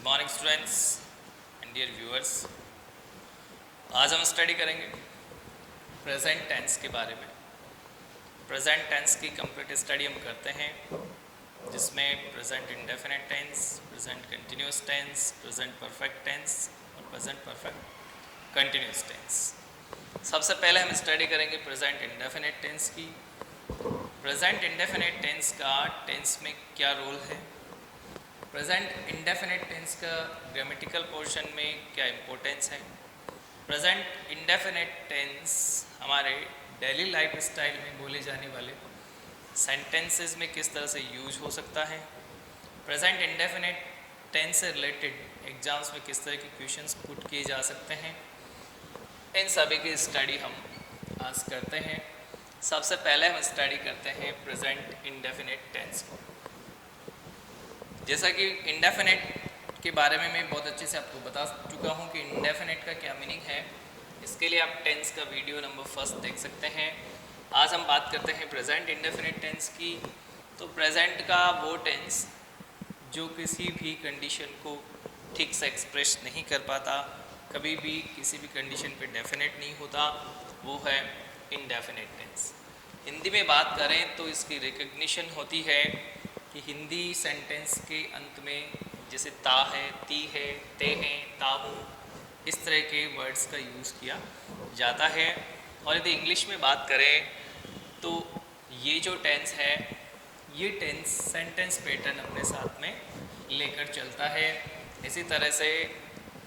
Good morning students and dear viewers. आज हम study करेंगे प्रेजेंट टेंस के बारे में। प्रेजेंट टेंस की कंप्लीट स्टडी हम करते हैं, जिसमें present indefinite tense, present continuous tense, present perfect tense और प्रेजेंट परफेक्ट कंटिन्यूस टेंस। सबसे पहले हम स्टडी करेंगे प्रेजेंट इंडेफिनिट टेंस की। प्रेजेंट इंडेफिनिट टेंस का टेंस में क्या रोल है, प्रेजेंट इंडेफिनिट टेंस का ग्रामेटिकल पोर्शन में क्या इम्पोर्टेंस है, प्रेजेंट इंडेफिनिट टेंस हमारे डेली लाइफ स्टाइल में बोले जाने वाले सेंटेंसेस में किस तरह से यूज हो सकता है, प्रेजेंट इंडेफिनिट टेंस से रिलेटेड एग्जाम्स में किस तरह के क्वेश्चंस पुट किए जा सकते हैं, इन सभी की स्टडी हम आज करते हैं। सबसे पहले हम स्टडी करते हैं प्रेजेंट इंडेफिनिट टेंस को। जैसा कि इंडेफिनिट के बारे में मैं बहुत अच्छे से आपको बता चुका हूँ कि इंडेफिनिट का क्या मीनिंग है। इसके लिए आप टेंस का वीडियो नंबर 1 देख सकते हैं। आज हम बात करते हैं प्रेजेंट इंडेफिनिट टेंस की। तो प्रेजेंट का वो टेंस जो किसी भी कंडीशन को ठीक से एक्सप्रेस नहीं कर पाता, कभी भी किसी भी कंडीशन पे डेफिनेट नहीं होता, वो है इंडेफिनिट टेंस। हिंदी में बात करें तो इसकी रिकग्निशन होती है कि हिंदी सेंटेंस के अंत में जैसे ता है, ती है, ते हैं, ताहू, इस तरह के वर्ड्स का यूज़ किया जाता है। और यदि इंग्लिश में बात करें तो ये जो टेंस है, ये टेंस सेंटेंस पैटर्न अपने साथ में लेकर चलता है। इसी तरह से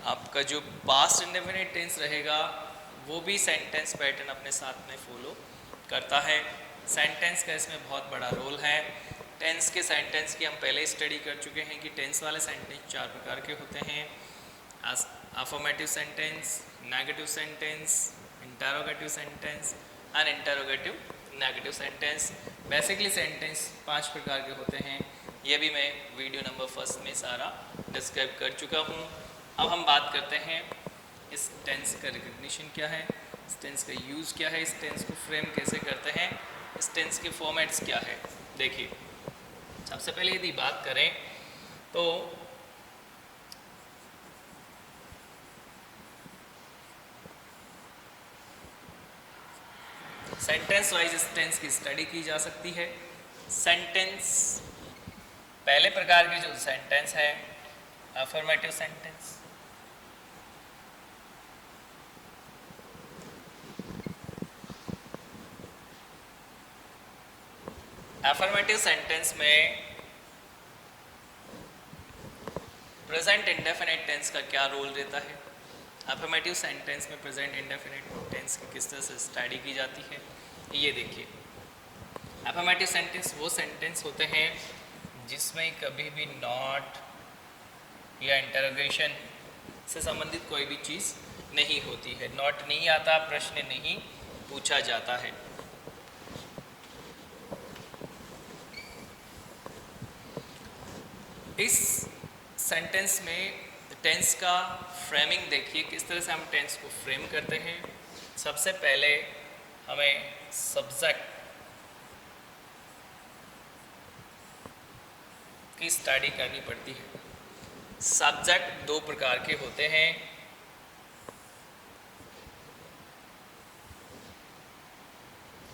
आपका जो पास्ट इंडेफिनिट टेंस रहेगा वो भी सेंटेंस पैटर्न अपने साथ में फॉलो करता है। सेंटेंस का इसमें बहुत बड़ा रोल है। टेंस के सेंटेंस की हम पहले स्टडी कर चुके हैं कि टेंस वाले सेंटेंस 4 प्रकार के होते हैं: affirmative sentence, negative sentence, interrogative sentence and interrogative negative sentence. Basically sentence 5 प्रकार के होते हैं। ये भी मैं वीडियो नंबर 1 में सारा डिस्क्राइब कर चुका हूँ। अब हम बात करते हैं इस टेंस का रिकग्निशन क्या है, इस टेंस का यूज़ क्या है, इस टेंस को फ्रेम कैसे करते हैं, इस टेंस के फॉर्मेट्स क्या है। देखिए, सबसे पहले यदि बात करें तो सेंटेंस वाइज इस टेंस की स्टडी की जा सकती है। सेंटेंस, पहले प्रकार की जो सेंटेंस है अफर्मेटिव सेंटेंस। अफर्मेटिव सेंटेंस में प्रेजेंट इंडेफिनिट टेंस का क्या रोल रहता है, अफर्मेटिव सेंटेंस में प्रेजेंट इंडेफिनिट टेंस की किस तरह से स्टडी की जाती है, ये देखिए। अफर्मेटिव सेंटेंस वो सेंटेंस होते हैं जिसमें कभी भी नॉट या इंटरोगेशन से संबंधित कोई भी चीज़ नहीं होती है। नॉट नहीं आता, प्रश्न नहीं पूछा जाता है। इस सेंटेंस में टेंस का फ्रेमिंग देखिए, किस तरह से हम टेंस को फ्रेम करते हैं। सबसे पहले हमें सब्जेक्ट की स्टडी करनी पड़ती है। सब्जेक्ट 2 प्रकार के होते हैं।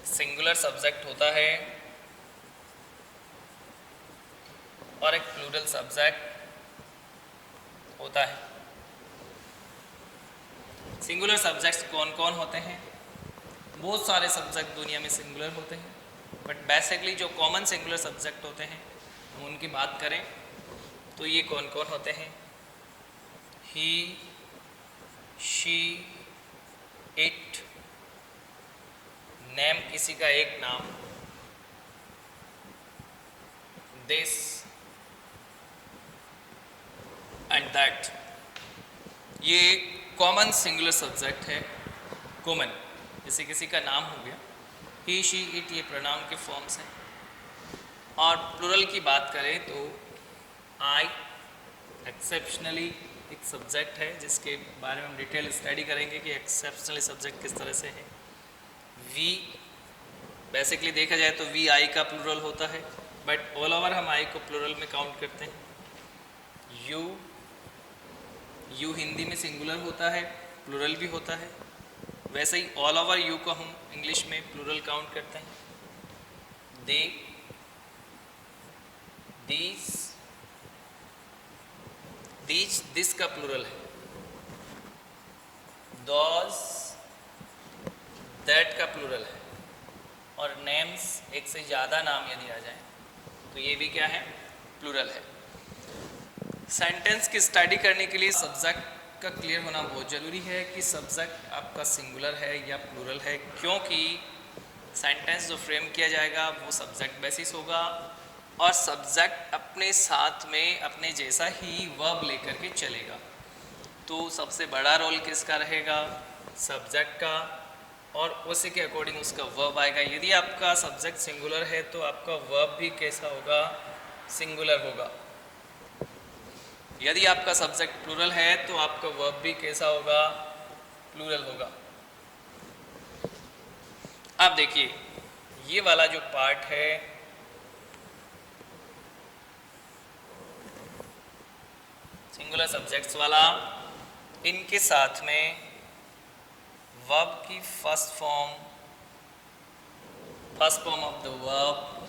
सिंगुलर सब्जेक्ट होता है और एक प्लूरल सब्जेक्ट होता है। सिंगुलर सब्जेक्ट्स कौन कौन होते हैं? बहुत सारे सब्जेक्ट दुनिया में सिंगुलर होते हैं, बट बेसिकली जो कॉमन सिंगुलर सब्जेक्ट होते हैं हम उनकी बात करें तो ये कौन कौन होते हैं? ही, शी, इट, नेम किसी का एक नाम, दिस एंड दैट, ये कॉमन सिंगुलर सब्जेक्ट है। कॉमन जैसे किसी का नाम हो गया, ही, शी, इट, ये प्रोनाउन के फॉर्म्स हैं। और प्लूरल की बात करें तो आई एक्सेप्शनली एक सब्जेक्ट है जिसके बारे में हम डिटेल स्टडी करेंगे कि एक्सेप्शनली सब्जेक्ट किस तरह से है। वी, बेसिकली देखा जाए तो वी आई का प्लूरल होता है, बट ऑल ओवर हम आई को प्लूरल में काउंट करते हैं। यू, यू हिंदी में सिंगुलर होता है, प्लूरल भी होता है, वैसे ही ऑल ओवर यू को हम इंग्लिश में प्लूरल काउंट करते हैं। दे, दीज, दीज दिस का प्लूरल है, दोज दैट का प्लूरल है, और नेम्स एक से ज़्यादा नाम यदि आ जाए तो ये भी क्या है, प्लूरल है। सेंटेंस की स्टडी करने के लिए सब्जेक्ट का क्लियर होना बहुत ज़रूरी है कि सब्जेक्ट आपका सिंगुलर है या प्लूरल है, क्योंकि सेंटेंस जो फ्रेम किया जाएगा वो सब्जेक्ट बेसिस होगा और सब्जेक्ट अपने साथ में अपने जैसा ही वर्ब लेकर के चलेगा। तो सबसे बड़ा रोल किसका रहेगा, सब्जेक्ट का, और उसी के अकॉर्डिंग उसका वर्ब आएगा। यदि आपका सब्जेक्ट सिंगुलर है तो आपका वर्ब भी कैसा होगा, सिंगुलर होगा। यदि आपका सब्जेक्ट प्लूरल है तो आपका वर्ब भी कैसा होगा, प्लूरल होगा। आप देखिए ये वाला जो पार्ट है सिंगुलर सब्जेक्ट्स वाला, इनके साथ में वर्ब की first form of the verb,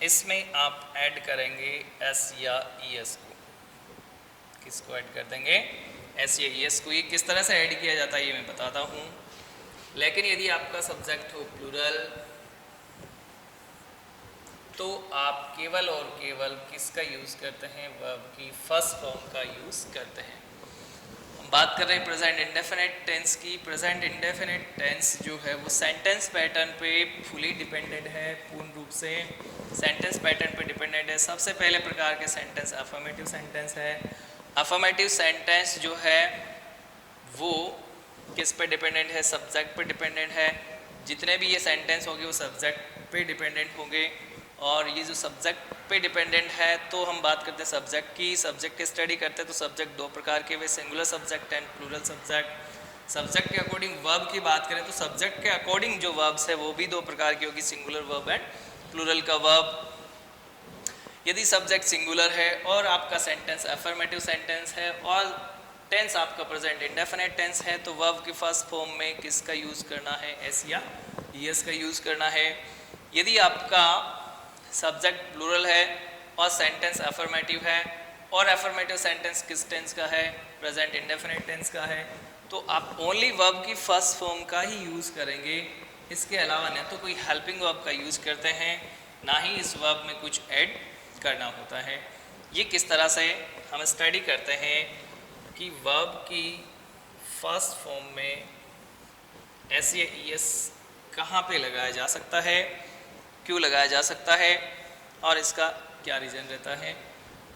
इसमें आप ऐड करेंगे एस या ईएस को। किसको ऐड कर देंगे, एस या ईएस को। ये किस तरह से ऐड किया जाता है ये मैं बताता हूँ। लेकिन यदि आपका सब्जेक्ट हो प्लूरल तो आप केवल और केवल किसका यूज़ करते हैं, वर्ब की फर्स्ट फॉर्म का यूज़ करते हैं। हम बात कर रहे हैं प्रेजेंट इंडेफिनिट टेंस की। प्रेजेंट इंडेफिनिट टेंस जो है वो सेंटेंस पैटर्न पे फुली डिपेंडेंट है, पूर्ण रूप से सेंटेंस पैटर्न पे डिपेंडेंट है। सबसे पहले प्रकार के सेंटेंस अफर्मेटिव सेंटेंस है। अफर्मेटिव सेंटेंस जो है वो किस पे डिपेंडेंट है, सब्जेक्ट पे डिपेंडेंट है। जितने भी ये सेंटेंस होंगे वो सब्जेक्ट पे डिपेंडेंट होंगे, और ये जो सब्जेक्ट पे डिपेंडेंट है तो हम बात करते हैं सब्जेक्ट की। सब्जेक्ट की स्टडी करते हैं तो सब्जेक्ट दो प्रकार के वे singular subject and plural subject. Subject के अकॉर्डिंग वर्ब की बात करें तो सब्जेक्ट के अकॉर्डिंग जो वर्ब्स है वो भी दो प्रकार की होगी, सिंगुलर वर्ब एंड प्लूरल का वर्ब। यदि सब्जेक्ट सिंगुलर है और आपका सेंटेंस अफर्मेटिव सेंटेंस है और टेंस आपका प्रेजेंट इंडेफिनिट टेंस है तो वर्ब की फर्स्ट फॉर्म में किसका यूज़ करना है, एस या ईएस का यूज़ करना है। यदि आपका सब्जेक्ट प्लूरल है और सेंटेंस अफर्मेटिव है और अफर्मेटिव सेंटेंस किस टेंस का है, प्रेजेंट इंडेफिनिट टेंस का है, तो आप ओनली वर्ब की फर्स्ट फॉर्म का ही यूज़ करेंगे। इसके अलावा न तो कोई हेल्पिंग वर्ब का यूज़ करते हैं, ना ही इस वर्ब में कुछ ऐड करना होता है। ये किस तरह से हम स्टडी करते हैं कि वर्ब की फर्स्ट फॉर्म में एस या ईएस कहाँ पे लगाया जा सकता है, क्यों लगाया जा सकता है और इसका क्या रीज़न रहता है,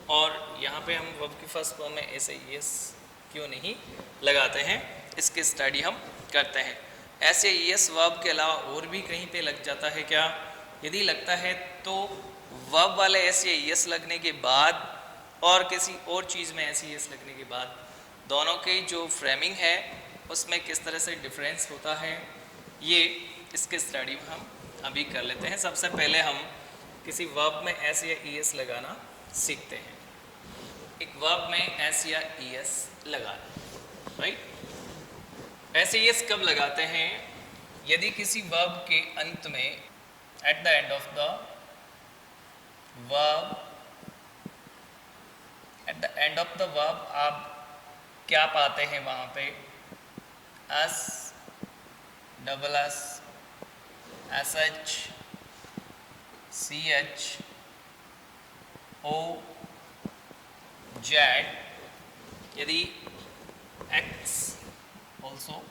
और यहाँ पे हम वर्ब की फर्स्ट फॉर्म में एस या ईएस क्यों नहीं लगाते हैं, इसकी स्टडी हम करते हैं। एस या ईएस वर्ब के अलावा और भी कहीं पे लग जाता है क्या? यदि लगता है तो वर्ब वाले एस या ईएस लगने के बाद और किसी और चीज़ में एस या ईएस लगने के बाद दोनों की जो फ्रेमिंग है उसमें किस तरह से डिफरेंस होता है, ये इसके स्टडी हम अभी कर लेते हैं। सबसे पहले हम किसी वर्ब में एस या ईएस लगाना सीखते हैं। एक वर्ब में एस या ईएस लगाना, राइट। एस या ईएस कब लगाते हैं? यदि किसी वर्ब के अंत में at the end of the verb, at the end of the verb आप क्या पाते हैं वहाँ पे, S, double S, S H, C H, O, Z, यदि एक्स ऑल्सो।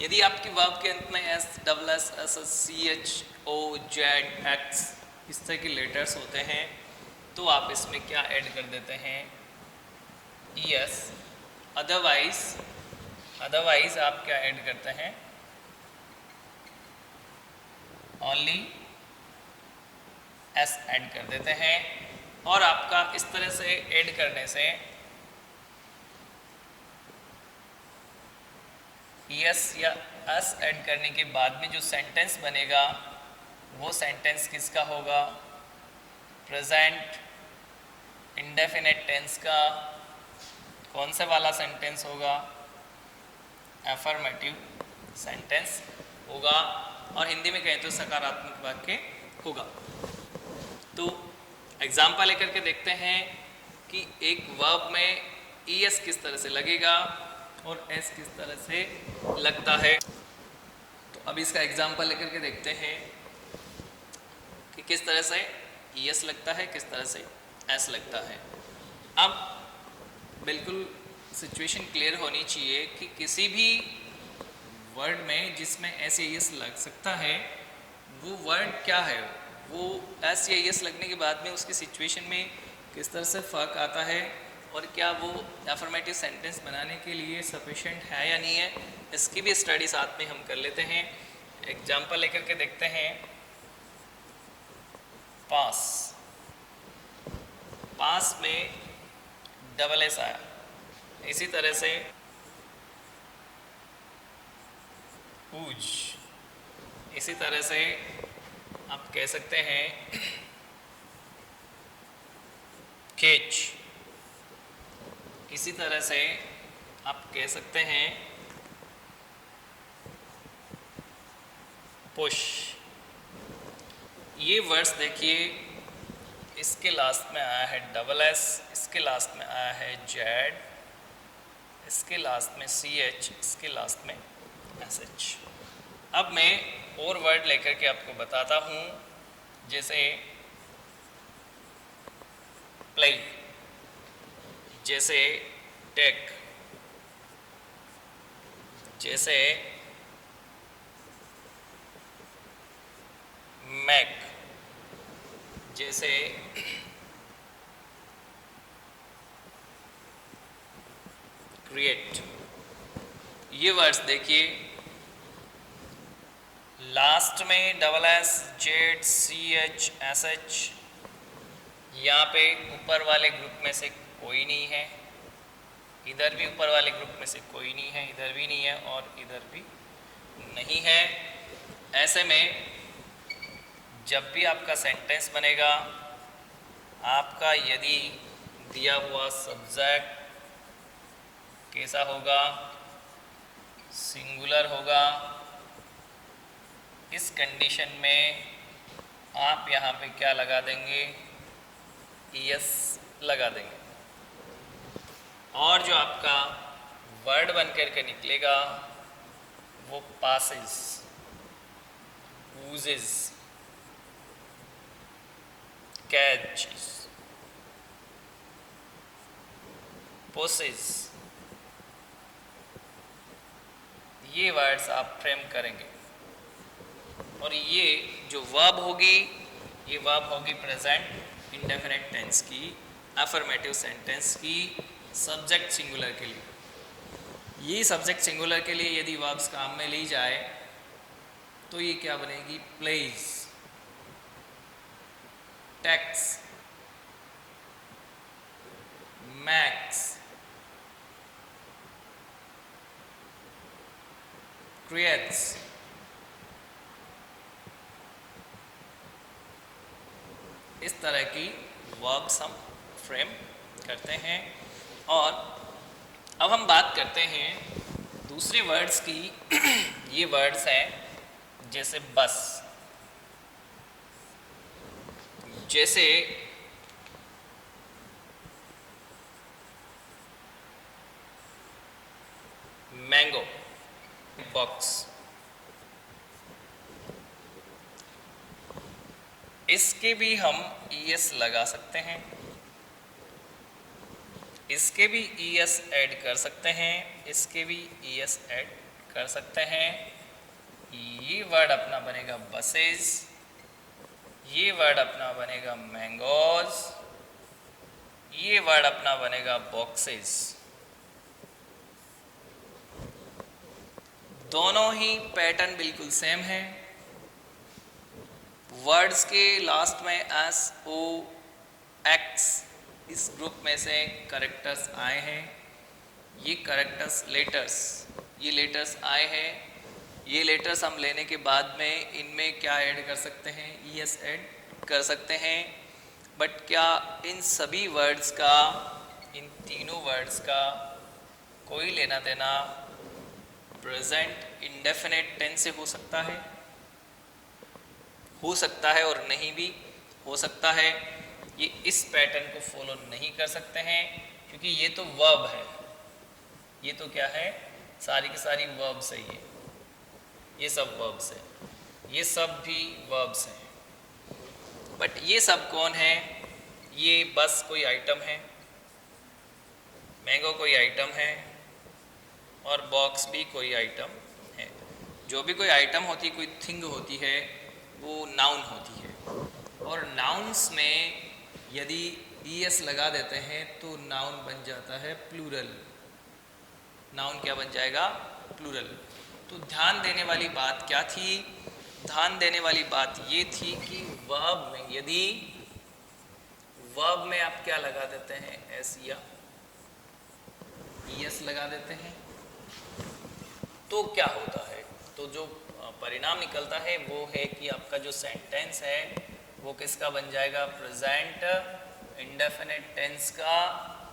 यदि आपकी वर्ब के अंत में S, double S, S H, C H, O, Z, X इस तरह के लेटर्स होते हैं तो आप इसमें क्या ऐड कर देते हैं, ईएस। अदरवाइज आप क्या ऐड करते हैं, ओनली एस ऐड कर देते हैं। और आपका इस तरह से ऐड करने से ईएस या एस ऐड करने के बाद में जो सेंटेंस बनेगा वो सेंटेंस किसका होगा, प्रेजेंट इंडेफिनिट टेंस का, कौन से वाला सेंटेंस होगा? एफर्मेटिव सेंटेंस होगा, और हिंदी में कहें तो सकारात्मक वाक्य होगा। तो एग्जाम्पल लेकर के देखते हैं कि एक वर्ब में ईएस किस तरह से लगेगा और एस किस तरह से लगता है। तो अब इसका एग्जाम्पल लेकर के देखते हैं कि किस तरह से ईएस लगता है, किस तरह से एस लगता है। अब बिल्कुल सिचुएशन क्लियर होनी चाहिए कि किसी भी वर्ड में जिसमें एस या एस लग सकता है वो वर्ड क्या है, वो एस या एस लगने के बाद में उसकी सिचुएशन में किस तरह से फ़र्क आता है, और क्या वो एफर्मेटिव सेंटेंस बनाने के लिए सफिशिएंट है या नहीं है, इसकी भी स्टडी साथ में हम कर लेते हैं। एग्जाम्पल लेकर के देखते हैं। पास, पास में डबल एस आया। इसी तरह से पूज, इसी तरह से आप कह सकते हैं केच, इसी तरह से आप कह सकते हैं पुश। ये वर्ड्स देखिए, इसके लास्ट में आया है डबल एस, इसके लास्ट में आया है जेड, इसके लास्ट में सी एच, इसके लास्ट में एस एच। अब मैं और वर्ड लेकर के आपको बताता हूँ, जैसे प्ले, जैसे टेक, जैसे मैक, जैसे क्रिएट। ये वर्ड्स देखिए, लास्ट में double S, Z, C H, S H, यहाँ पे ऊपर वाले ग्रुप में से कोई नहीं है, इधर भी ऊपर वाले ग्रुप में से कोई नहीं है, इधर भी नहीं है और इधर भी नहीं है। ऐसे में जब भी आपका सेंटेंस बनेगा, आपका यदि दिया हुआ सब्जेक्ट कैसा होगा, सिंगुलर होगा। इस कंडीशन में आप यहाँ पे क्या लगा देंगे, ईएस लगा देंगे, और जो आपका वर्ड बन करके निकलेगा वो पासेस, यूजेस, कैचेस, पोसेस, ये वर्ड्स आप फ्रेम करेंगे। और ये जो वर्ब होगी, ये वर्ब होगी प्रेजेंट इंडेफिनिट टेंस की, अफर्मेटिव सेंटेंस की, सब्जेक्ट सिंगुलर के लिए। ये सब्जेक्ट सिंगुलर के लिए यदि वर्ब्स काम में ली जाए तो ये क्या बनेगी, प्लेज, टेक्स, मैक्स, क्रिएट्स। इस तरह की वर्ब्स हम फ्रेम करते हैं। और अब हम बात करते हैं दूसरे वर्ड्स की। ये वर्ड्स हैं जैसे बस, जैसे मैंगो, बॉक्स। इसके भी हम ईएस लगा सकते हैं, इसके भी ईएस ऐड कर सकते हैं, इसके भी ईएस ऐड कर सकते हैं। ये वर्ड अपना बनेगा बसेस, ये वर्ड अपना बनेगा मैंगोज, ये वर्ड अपना बनेगा बॉक्सेस। दोनों ही पैटर्न बिल्कुल सेम है। वर्ड्स के लास्ट में एस ओ एक्स इस ग्रुप में से करेक्टर्स आए हैं। ये करेक्टर्स लेटर्स, ये लेटर्स आए हैं। ये लेटर्स हम लेने के बाद में इनमें क्या ऐड कर सकते हैं, ईएस ऐड कर सकते हैं। बट क्या इन सभी वर्ड्स का इन तीनों वर्ड्स का कोई लेना देना प्रेजेंट इंडेफिनेट टेंस से हो सकता है और नहीं भी हो सकता है। ये इस पैटर्न को फॉलो नहीं कर सकते हैं क्योंकि ये तो वर्ब है, ये तो क्या है, सारी की सारी वर्ब्स है, ये सब वर्ब्स है, ये सब भी वर्ब्स हैं। बट ये सब कौन है? ये बस कोई आइटम है, मैंगो कोई आइटम है और बॉक्स भी कोई आइटम है। जो भी कोई आइटम होती है, कोई थिंग होती है, वो नाउन होती है। और नाउन्स में यदि ईएस लगा देते हैं तो नाउन बन जाता है प्लूरल। नाउन क्या बन जाएगा? प्लूरल। तो ध्यान देने वाली बात क्या थी? ध्यान देने वाली बात ये थी कि वर्ब में, यदि वर्ब में आप क्या लगा देते हैं, एस या ईएस लगा देते हैं, तो क्या होता है? तो जो परिणाम निकलता है वो है कि आपका जो सेंटेंस है वो किसका बन जाएगा? प्रेजेंट इंडेफिनिट टेंस का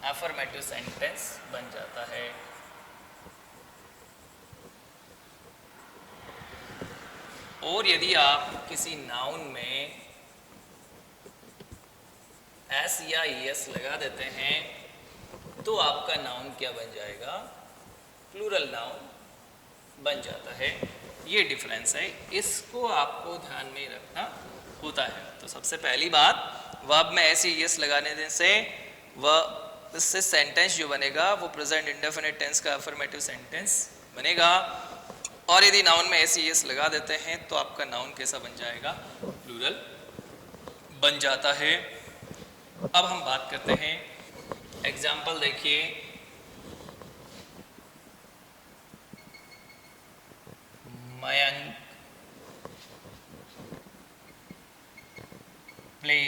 अफर्मेटिव सेंटेंस बन जाता है। और यदि आप किसी नाउन में एस या ईएस लगा देते हैं तो आपका नाउन क्या बन जाएगा? प्लूरल नाउन बन जाता है। ये डिफरेंस है, इसको आपको ध्यान में रखना होता है। तो सबसे पहली बात, वर्ब में एस या ईएस लगाने से वह इससे सेंटेंस जो बनेगा वो प्रेजेंट इंडेफिनिट टेंस का अफर्मेटिव सेंटेंस बनेगा। और यदि नाउन में एस या ईएस लगा देते हैं तो आपका नाउन कैसा बन जाएगा? प्लूरल बन जाता है। अब हम बात करते हैं, एग्जाम्पल देखिए। Mayank play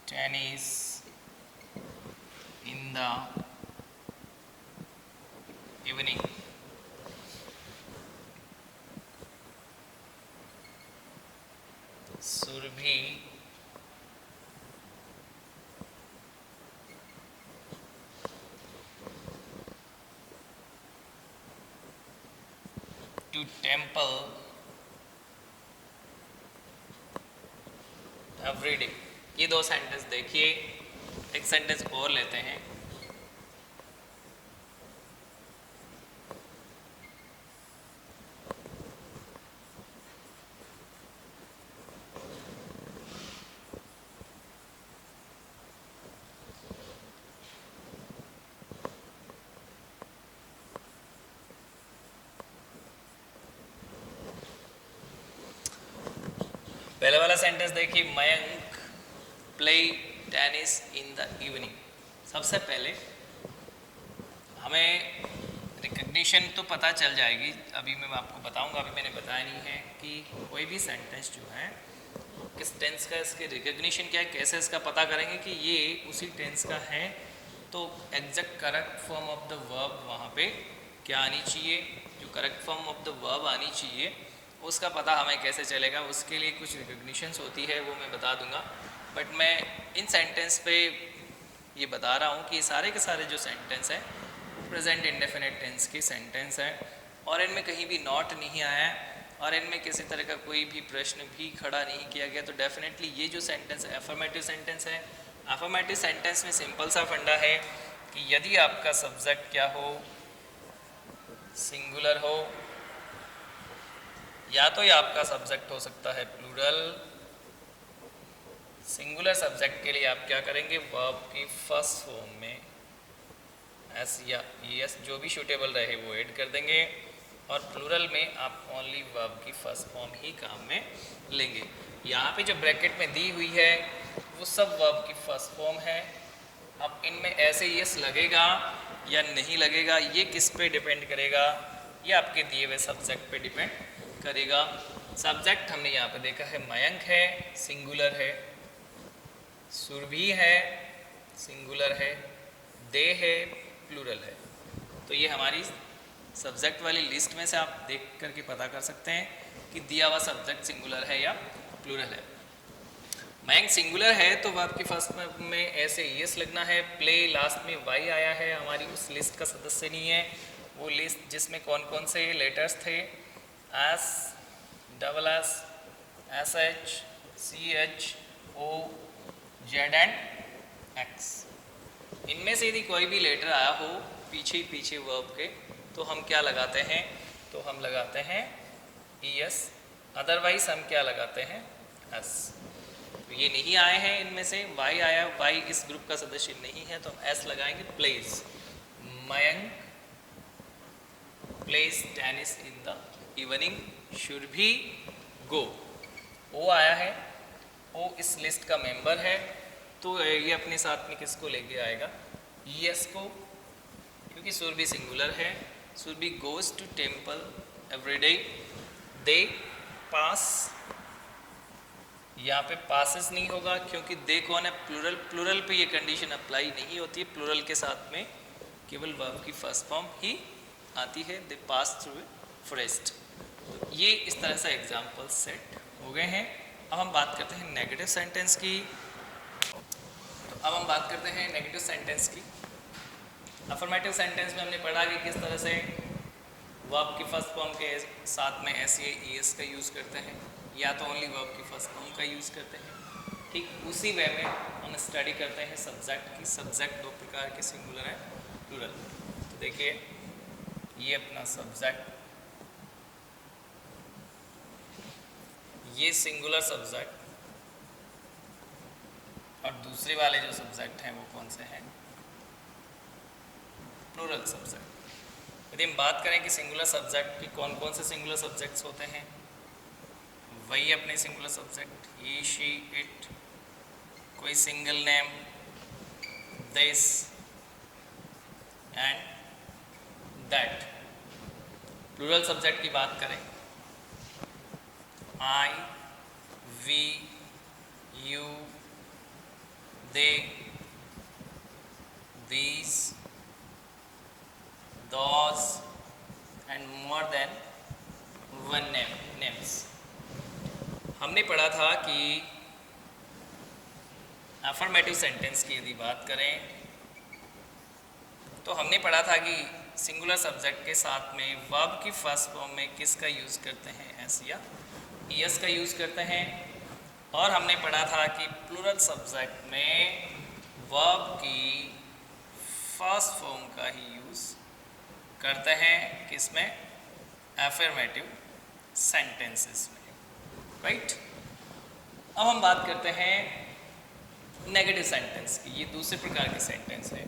tennis in the evening. Surabhi to temple every day. ये दो सेंटेंस देखिए। एक सेंटेंस और लेते हैं। पहले वाला सेंटेंस देखिए, Mayank play tennis in the evening. सबसे पहले हमें रिकग्निशन तो पता चल जाएगी, अभी मैं आपको बताऊंगा, अभी मैंने बताया नहीं है कि कोई भी सेंटेंस जो है किस टेंस का, इसके रिकग्निशन क्या है, कैसे इसका पता करेंगे कि ये उसी टेंस का है। तो exact correct form of the verb वहाँ पे क्या आनी चाहिए, जो correct form of the verb आनी चाहिए उसका पता हमें कैसे चलेगा। उसके लिए कुछ रिकग्निशंस होती है, वो मैं बता दूंगा। बट मैं इन सेंटेंस पे ये बता रहा हूँ कि सारे के सारे जो सेंटेंस है प्रेजेंट इंडेफिनिट टेंस के सेंटेंस है और इनमें कहीं भी नॉट नहीं आया है और इनमें किसी तरह का कोई भी प्रश्न भी खड़ा नहीं किया गया। तो डेफिनेटली ये जो सेंटेंस है अफर्मेटिव सेंटेंस है। अफर्मेटिव सेंटेंस में सिंपल सा फंडा है कि यदि आपका सब्जेक्ट क्या हो, सिंगुलर हो, या तो ये आपका सब्जेक्ट हो सकता है प्लूरल। सिंगुलर सब्जेक्ट के लिए आप क्या करेंगे, वर्ब की फर्स्ट फॉर्म में एस या ईएस जो भी सूटेबल रहे वो ऐड कर देंगे और प्लूरल में आप ओनली वर्ब की फर्स्ट फॉर्म ही काम में लेंगे। यहाँ पे जो ब्रैकेट में दी हुई है वो सब वर्ब की फर्स्ट फॉर्म है। अब इनमें ऐसे ईएस लगेगा या नहीं लगेगा ये किस पे डिपेंड करेगा, ये आपके दिए हुए सब्जेक्ट पे डिपेंड करेगा। सब्जेक्ट हमने यहाँ पे देखा है, मयंक है सिंगुलर है, सुरभि है सिंगुलर है, दे है प्लूरल है। तो ये हमारी सब्जेक्ट वाली लिस्ट में से आप देख करके पता कर सकते हैं कि दिया हुआ सब्जेक्ट सिंगुलर है या प्लूरल है। मयंक सिंगुलर है तो वर्ब की फर्स्ट में ऐसे यस लगना है। प्ले लास्ट में वाई आया है, हमारी उस लिस्ट का सदस्य नहीं है। वो लिस्ट जिसमें कौन कौन से लेटर्स थे, S, double S, S H, C H, O, Z and X. इनमें से यदि कोई भी लेटर आया हो पीछे पीछे वर्ब के तो हम क्या लगाते हैं, तो हम लगाते हैं एस, अदरवाइज हम क्या लगाते हैं, एस। तो ये नहीं आए हैं इनमें से, वाई आया, वाई इस ग्रुप का सदस्य नहीं है तो हम एस लगाएंगे। Plays, Mayank plays tennis in the evening, should भी गो। ओ आया है, ओ इस लिस्ट का मेंबर है तो ये अपने साथ में किसको लेके आएगा, यस को, क्योंकि सुरभि सिंगुलर है। Surabhi goes to temple every day, they pass, यहाँ पे पासेस नहीं होगा क्योंकि दे कौन है, प्लूरल, प्लूरल पे ये कंडीशन अप्लाई नहीं होती है। प्लूरल के साथ में केवल वर्ब की फर्स्ट फॉर्म ही आती है, दे पास थ्रू ए फॉरेस्ट। तो ये इस तरह से एग्जाम्पल सेट हो गए हैं। अब हम बात करते हैं नेगेटिव सेंटेंस की। तो अब हम बात करते हैं नेगेटिव सेंटेंस की। अफर्मेटिव सेंटेंस में हमने पढ़ा कि किस तरह से वर्ब की फर्स्ट फॉर्म के साथ में एस या ईएस का यूज़ करते हैं, या तो ओनली वर्ब की फर्स्ट फॉर्म का यूज़ करते हैं। ठीक उसी वे में हम स्टडी करते हैं सब्जेक्ट की। सब्जेक्ट दो प्रकार के, सिंगुलर है, प्लूरल। तो देखिए ये अपना सब्जेक्ट, ये सिंगुलर सब्जेक्ट, और दूसरे वाले जो सब्जेक्ट हैं वो कौन से हैं, प्लूरल सब्जेक्ट। यदि हम बात करें कि सिंगुलर सब्जेक्ट की कौन कौन से सिंगुलर सब्जेक्ट्स होते हैं, वही अपने singular subject, he, she, it, कोई single name, this and that. Plural subject की बात करें, I, we, you, they, these, those and more than one names। हमने पढ़ा था कि अफर्मेटिव सेंटेंस की यदि बात करें तो हमने पढ़ा था कि सिंगुलर सब्जेक्ट के साथ में वर्ब की फर्स्ट फॉर्म में किसका यूज़ करते हैं, एस या ईएस का यूज़ करते हैं। और हमने पढ़ा था कि प्लूरल सब्जेक्ट में वर्ब की फर्स्ट फॉर्म का ही यूज़ करते हैं, किसमें, अफर्मेटिव सेंटेंसेस में, राइट। अब हम बात करते हैं नेगेटिव सेंटेंस की। ये दूसरे प्रकार के सेंटेंस है।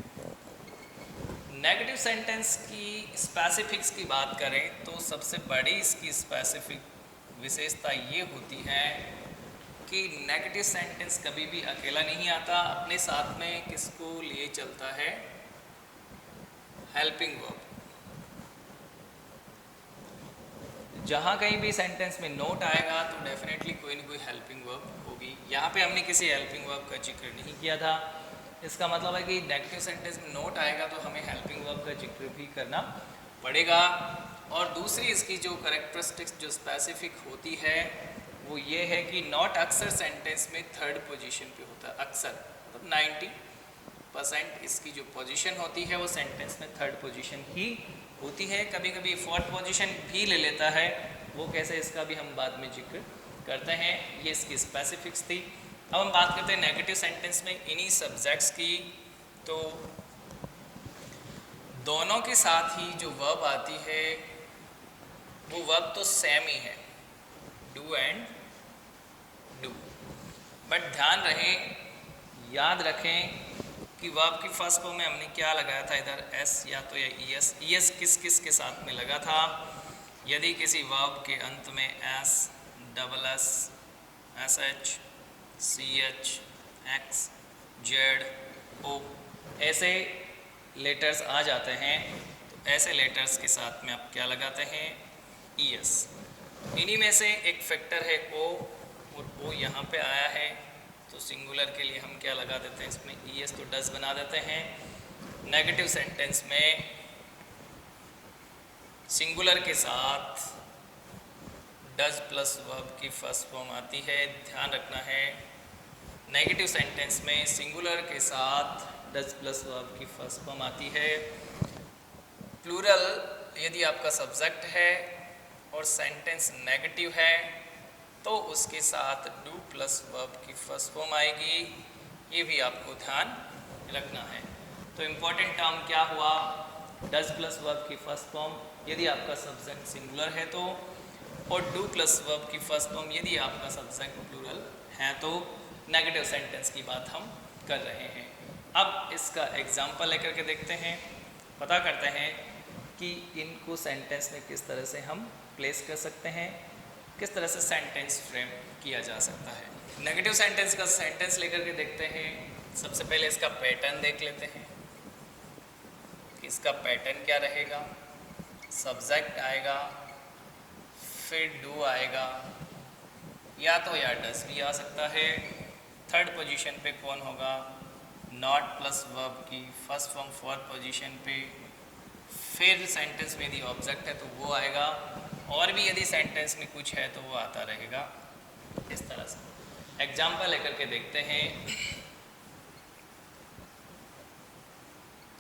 नेगेटिव सेंटेंस की स्पेसिफिक्स की बात करें तो सबसे बड़ी इसकी स्पेसिफिक विशेषता ये होती है कि नेगेटिव सेंटेंस कभी भी अकेला नहीं आता, अपने साथ में किसको लिए चलता है, हेल्पिंग वर्ब। जहाँ कहीं भी सेंटेंस में नोट आएगा तो डेफिनेटली कोई ना कोई हेल्पिंग वर्ब होगी। यहाँ पे हमने किसी हेल्पिंग वर्ब का जिक्र नहीं किया था, इसका मतलब है कि नेगेटिव सेंटेंस में नोट आएगा तो हमें हेल्पिंग वर्ब का जिक्र भी करना पड़ेगा। और दूसरी इसकी जो कैरेक्टरिस्टिक्स जो स्पेसिफिक होती है वो ये है कि नॉट अक्सर सेंटेंस में थर्ड पोजीशन पे होता है, अक्सर मतलब 90% इसकी जो पोजीशन होती है वो सेंटेंस में थर्ड पोजीशन ही होती है। कभी कभी फोर्थ पोजीशन भी ले लेता है, वो कैसे, इसका भी हम बाद में जिक्र करते हैं। ये इसकी स्पेसिफिक्स थी। अब हम बात करते हैं नेगेटिव सेंटेंस में इन्हीं सब्जेक्ट्स की। तो दोनों के साथ ही जो वर्ब आती है वो वर्ब तो सेम ही है, डू एंड डू, बट ध्यान रहे, याद रखें कि वर्ब की फर्स्ट फॉर्म में हमने क्या लगाया था, इधर एस या तो या ईएस। ईएस किस किस के साथ में लगा था, यदि किसी वर्ब के अंत में S, double S, S H, C H, X, Z, O ऐसे लेटर्स आ जाते हैं तो ऐसे लेटर्स के साथ में आप क्या लगाते हैं, ईएस। इन्हीं में से एक फैक्टर है ओ, और ओ यहाँ पे आया है तो सिंगुलर के लिए हम क्या लगा देते हैं इसमें, ईएस, तो डज बना देते हैं। नेगेटिव सेंटेंस में सिंगुलर के साथ डज प्लस वर्ब की फर्स्ट फॉर्म आती है, ध्यान रखना है। नेगेटिव सेंटेंस में सिंगुलर के साथ डज प्लस वर्ब की फर्स्ट फॉर्म आती है। प्लूरल यदि आपका सब्जेक्ट है और सेंटेंस नेगेटिव है तो उसके साथ डू प्लस वर्ब की फर्स्ट फॉर्म आएगी, ये भी आपको ध्यान रखना है। तो इम्पॉर्टेंट टर्म क्या हुआ, डज प्लस वर्ब की फर्स्ट फॉर्म यदि आपका सब्जेक्ट सिंगुलर है तो, और डू प्लस वर्ब की फर्स्ट फॉर्म यदि आपका सब्जेक्ट प्लूरल है तो। नेगेटिव सेंटेंस की बात हम कर रहे हैं। अब इसका एग्जाम्पल लेकर के देखते हैं, पता करते हैं कि इनको सेंटेंस में किस तरह से हम प्लेस कर सकते हैं, किस तरह से सेंटेंस फ्रेम किया जा सकता है। नेगेटिव सेंटेंस का सेंटेंस लेकर के देखते हैं। सबसे पहले इसका पैटर्न देख लेते हैं। इसका पैटर्न क्या रहेगा, सब्जेक्ट आएगा, फिर डू आएगा, या तो या डज भी आ सकता है। थर्ड पोजीशन पे कौन होगा, नॉट प्लस वर्ब की फर्स्ट फॉर्म फोर्थ पोजीशन पे। फिर सेंटेंस में यदि ऑब्जेक्ट है तो वो आएगा, और भी यदि सेंटेंस में कुछ है तो वो आता रहेगा इस तरह से। एग्जाम्पल लेकर के देखते हैं।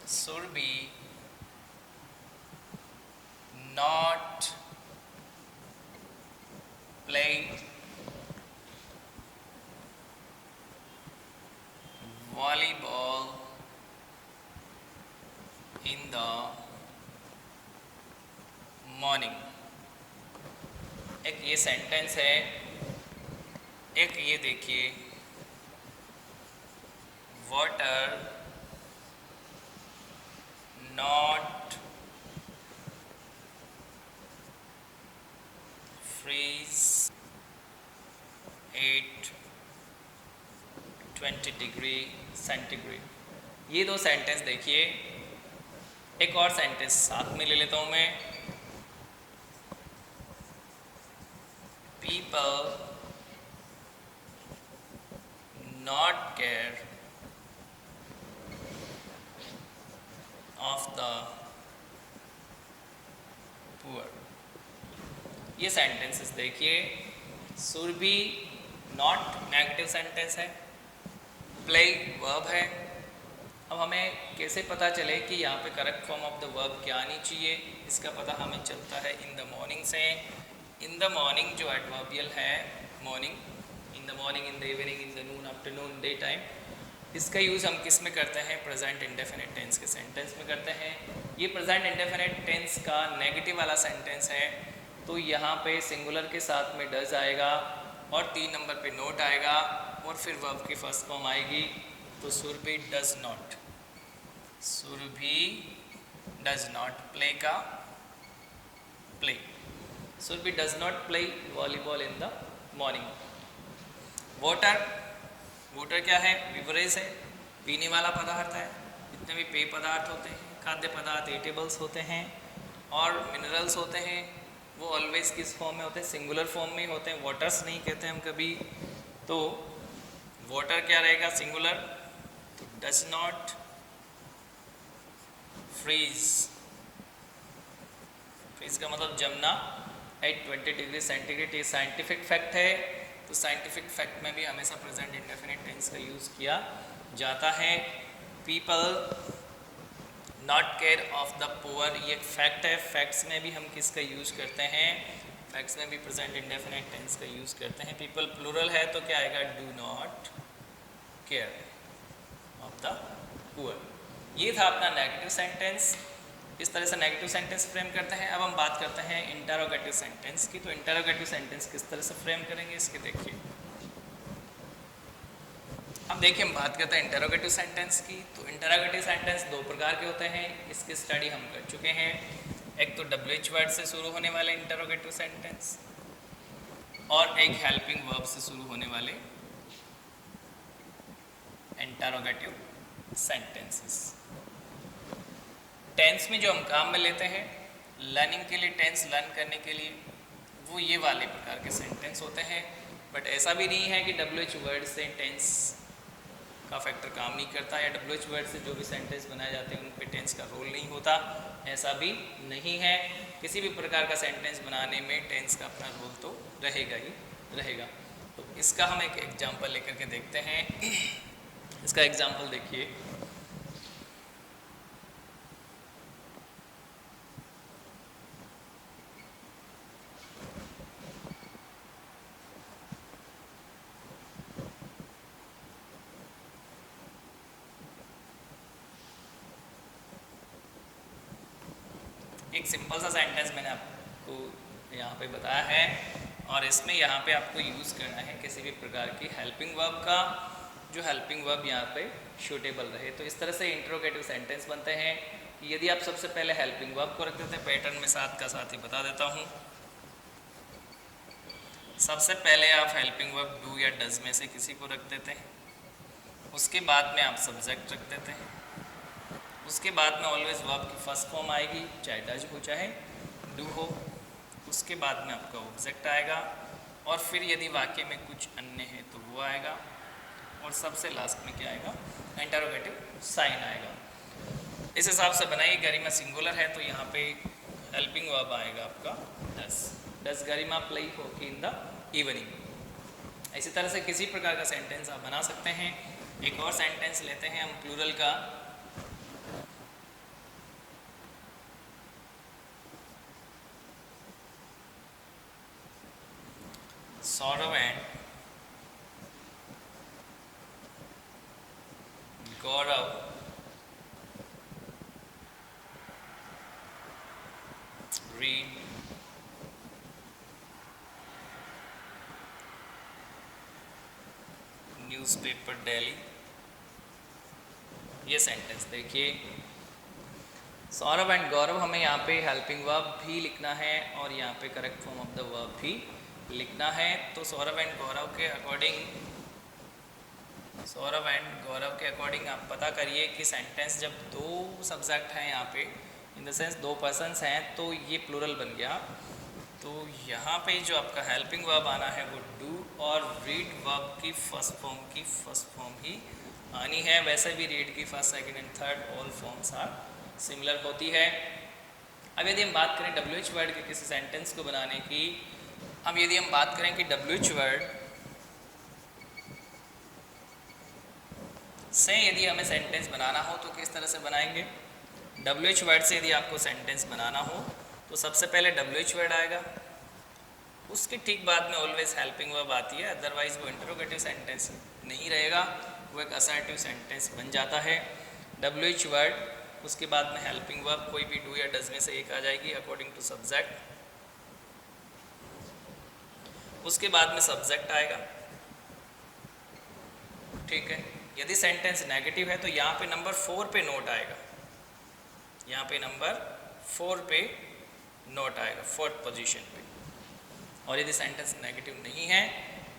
Surabhi not played volleyball in the morning। एक ये सेंटेंस है, एक ये देखिए, water not freeze at 20 degree centigrade. ये दो सेंटेंस देखिए। एक और सेंटेंस साथ में ले लेता हूं मैं। People not care of the poor. ये सेंटेंसेस देखिए। सुरभि नॉट नेगेटिव सेंटेंस है, प्ले वर्ब है। अब हमें कैसे पता चले कि यहाँ पे correct form of the verb क्या आनी चाहिए, इसका पता हमें चलता है इन द मॉर्निंग से। इन द मॉर्निंग जो एडवर्बियल है, morning, in the morning, in the evening, in the Noon, afternoon, day time, इसका यूज़ हम किस में करते हैं, प्रेजेंट इंडेफिनिट टेंस के सेंटेंस में करते हैं। ये प्रेजेंट इंडेफिनिट टेंस का नेगेटिव वाला सेंटेंस है, तो यहाँ पे सिंगुलर के साथ में डज आएगा और 3 नंबर पे नोट आएगा और फिर वर्ब की फर्स्ट फॉर्म आएगी। तो Surabhi does not, Surabhi does not play का play, Surabhi does not play volleyball in the morning. Water, water क्या है, बिवरेज है, पीने वाला पदार्थ है। जितने भी पेय पदार्थ होते हैं, खाद्य पदार्थ, ईटेबल्स होते हैं और मिनरल्स होते हैं, वो ऑलवेज किस फॉर्म में होते हैं, सिंगुलर फॉर्म में होते हैं, वाटर्स नहीं कहते हम कभी। तो वाटर क्या रहेगा, सिंगुलर, तो डज नॉट फ्रीज, फ्रीज का मतलब जमना एट 20 डिग्री सेंटीग्रेड। ये साइंटिफिक फैक्ट है, तो साइंटिफिक फैक्ट में भी हमेशा प्रेजेंट इंडेफिनिट टेंस का यूज़ किया जाता है। People not care of the poor, ये एक फैक्ट है, फैक्ट्स में भी हम किसका यूज़ करते हैं, फैक्ट्स में भी प्रेजेंट इंडेफिनिट टेंस का यूज़ करते हैं। पीपल प्लूरल है तो क्या आएगा, do not care of the poor. ये था अपना नेगेटिव सेंटेंस। इस तरह से नेगेटिव सेंटेंस फ्रेम करते हैं। अब हम बात करते हैं इंटरोगेटिव सेंटेंस की। तो इंटरोगेटिव सेंटेंस किस तरह से फ्रेम करेंगे, इसके देखिए। अब देखिए हम बात करते हैं इंटरोगेटिव सेंटेंस की। तो इंटरोगेटिव सेंटेंस 2 प्रकार के होते हैं, इसकी स्टडी हम कर चुके हैं। एक तो WH वर्ड से शुरू होने वाले इंटरोगेटिव सेंटेंस और एक हेल्पिंग वर्ब से शुरू होने वाले इंटरोगेटिव सेंटेंसेस। टेंस में जो हम काम में लेते हैं लर्निंग के लिए, टेंस लर्न करने के लिए, वो ये वाले प्रकार के सेंटेंस होते हैं। बट ऐसा भी नहीं है कि WH वर्ड से टेंस का फैक्टर काम नहीं करता या WH वर्ड से जो भी सेंटेंस बनाए जाते हैं उन पे टेंस का रोल नहीं होता, ऐसा भी नहीं है। किसी भी प्रकार का सेंटेंस बनाने में टेंस का अपना रोल तो रहेगा ही रहेगा। तो इसका हम एक एग्जाम्पल लेकर के देखते हैं। इसका एग्जाम्पल देखिए, एक सिंपल सा सेंटेंस मैंने आपको यहाँ पे बताया है और इसमें यहाँ पे आपको यूज़ करना है किसी भी प्रकार की हेल्पिंग वर्ब का, जो हेल्पिंग वर्ब यहाँ पे सूटेबल रहे। तो इस तरह से इंट्रोगेटिव सेंटेंस बनते हैं कि यदि आप सबसे पहले हेल्पिंग वर्ब को रख देते हैं, पैटर्न में साथ का साथ ही बता देता हूँ। सबसे पहले आप हेल्पिंग वर्ब डू या डज में से किसी को रख देते हैं, उसके बाद में आप सब्जेक्ट रख देते हैं, उसके बाद में ऑलवेज वर्ब की फर्स्ट फॉर्म आएगी, चाहे डज हो चाहे डू हो, उसके बाद में आपका ऑब्जेक्ट आएगा और फिर यदि वाक्य में कुछ अन्य है तो वो आएगा और सबसे लास्ट में क्या आएगा, इंटरोगेटिव साइन आएगा। इस हिसाब से बनाइए। गरिमा सिंगुलर है तो यहाँ पे हेल्पिंग वर्ब आएगा आपका does. Does Garima play hockey in the evening. इसी तरह से किसी प्रकार का सेंटेंस आप बना सकते हैं। एक और सेंटेंस लेते हैं हम प्लूरल का। Saurabh and Gaurav read newspaper daily. ये सेंटेंस देखिए, सौरभ एंड गौरव, हमें यहाँ पे हेल्पिंग वर्ब भी लिखना है और यहाँ पे correct form of the verb भी लिखना है। तो सौरभ एंड गौरव के अकॉर्डिंग आप पता करिए कि सेंटेंस जब दो सब्जेक्ट हैं यहाँ पे, इन द सेंस दो पर्सन्स हैं, तो ये प्लूरल बन गया। तो यहाँ पे जो आपका हेल्पिंग वर्ब आना है वो डू और रीड वर्ब की फर्स्ट फॉर्म ही आनी है। वैसे भी रीड की first, second and third all forms are similar होती है। अब यदि हम बात करें WH वर्ड के किसी सेंटेंस को बनाने की, अब यदि हम बात करें कि WH वर्ड से यदि हमें सेंटेंस बनाना हो तो किस तरह से बनाएंगे। WH वर्ड से यदि आपको सेंटेंस बनाना हो तो सबसे पहले WH वर्ड आएगा, उसके ठीक बाद में ऑलवेज हेल्पिंग वर्ब आती है, अदरवाइज वो इंटरोगेटिव सेंटेंस नहीं रहेगा, वो एक असर्टिव सेंटेंस बन जाता है। WH वर्ड, उसके बाद में हेल्पिंग वर्ब कोई भी डू या डज में से एक आ जाएगी अकॉर्डिंग टू सब्जेक्ट, उसके बाद में सब्जेक्ट आएगा। ठीक है, यदि सेंटेंस नेगेटिव है तो यहाँ पे नंबर 4 पे नोट आएगा, यहाँ पे नंबर 4 पे नोट आएगा, 4th पोजीशन पे। और यदि सेंटेंस नेगेटिव नहीं है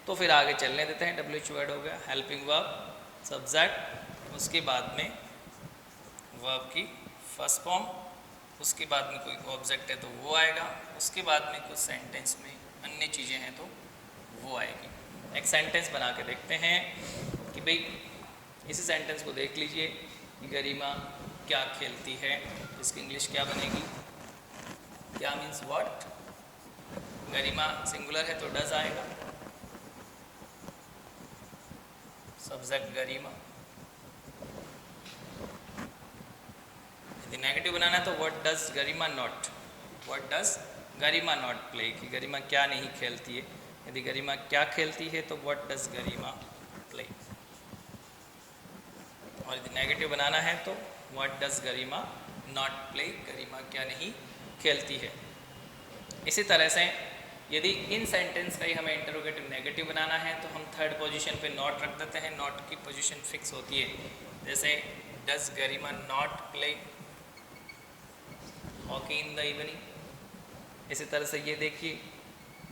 तो फिर आगे चलने देते हैं। WH वर्ड हो गया, हेल्पिंग वर्ब, सब्जेक्ट, उसके बाद में वर्ब की फर्स्ट फॉर्म, उसके बाद में कोई ऑब्जेक्ट है तो वो आएगा, उसके बाद में कुछ सेंटेंस में अन्य चीज़ें हैं तो वो आएगी। एक सेंटेंस बना के देखते हैं कि भाई इसी सेंटेंस को देख लीजिए कि गरिमा क्या खेलती है, इसकी इंग्लिश क्या बनेगी, क्या मीन्स व्हाट। गरिमा सिंगुलर है तो डज आएगा, सब्जेक्ट गरिमा। यदि नेगेटिव बनाना है तो what does Garima not, what does Garima not play, कि गरिमा क्या नहीं खेलती है। यदि गरिमा क्या खेलती है तो व्हाट डज गरिमा प्ले। और यदि नेगेटिव बनाना है तो what does Garima not play, Garima क्या नहीं खेलती है। इसी तरह से यदि इन सेंटेंस का ही हमें इंटरोगेटिव नेगेटिव बनाना है तो हम 3rd पोजीशन पे नॉट रख देते हैं, नॉट की पोजीशन फिक्स होती है। जैसे does Garima not play hockey in the evening. इसी तरह से ये देखिए,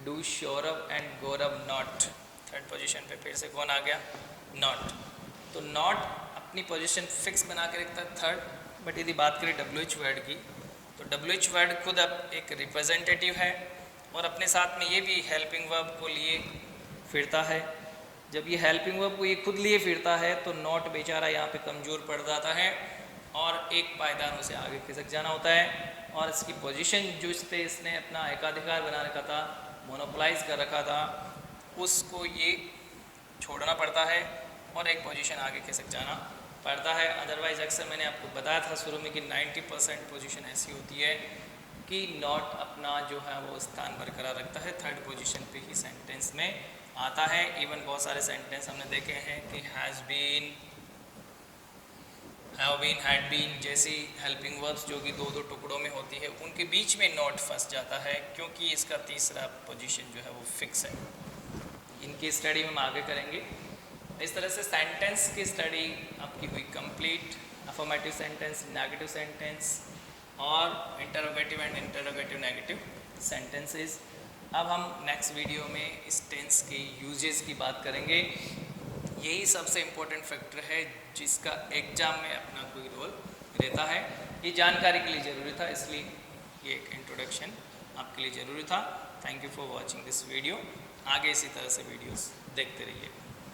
do Saurabh and Gaurav not, 3rd position पे फिर से कौन आ गया, नॉट। तो नॉट अपनी पोजीशन फिक्स बना के रखता है 3rd। बट यदि बात करें WH वर्ड की तो WH वर्ड खुद अब एक रिप्रेजेंटेटिव है और अपने साथ में ये भी हेल्पिंग वर्ब को लिए फिरता है। जब ये हेल्पिंग वर्ब को ये खुद लिए फिरता है तो नॉट बेचारा यहाँ पे कमज़ोर पड़ जाता है और एक पायदान उसे आगे खिसक जाना होता है और इसकी पोजीशन जो इस पे इसने अपना एकाधिकार बना रखा था, मोनोपोलाइज कर रखा था, उसको ये छोड़ना पड़ता है और एक पोजीशन आगे खिसक जाना पड़ता है। अदरवाइज अक्सर मैंने आपको बताया था शुरू में कि 90% पोजीशन ऐसी होती है कि नॉट अपना जो है वो स्थान बरकरार रखता है, थर्ड पोजीशन पे ही सेंटेंस में आता है। इवन बहुत सारे सेंटेंस हमने देखे हैं कि has been, have been, had been जैसी हेल्पिंग वर्ब्स जो कि दो दो टुकड़ों में होती है, उनके बीच में नॉट फंस जाता है क्योंकि इसका तीसरा पोजीशन जो है वो फिक्स है। इनकी स्टडी हम आगे करेंगे। इस तरह से सेंटेंस की स्टडी आपकी हुई complete. Affirmative sentence, negative sentence और interrogative and interrogative negative sentences. अब हम नेक्स्ट वीडियो में इस टेंस के यूजेस की बात करेंगे। यही सबसे इम्पोर्टेंट फैक्टर है जिसका एग्जाम में अपना कोई रोल रहता है। ये जानकारी के लिए ज़रूरी था, इसलिए ये एक इंट्रोडक्शन आपके लिए ज़रूरी था। Thank you for watching this video. आगे इसी तरह से वीडियोस देखते रहिए।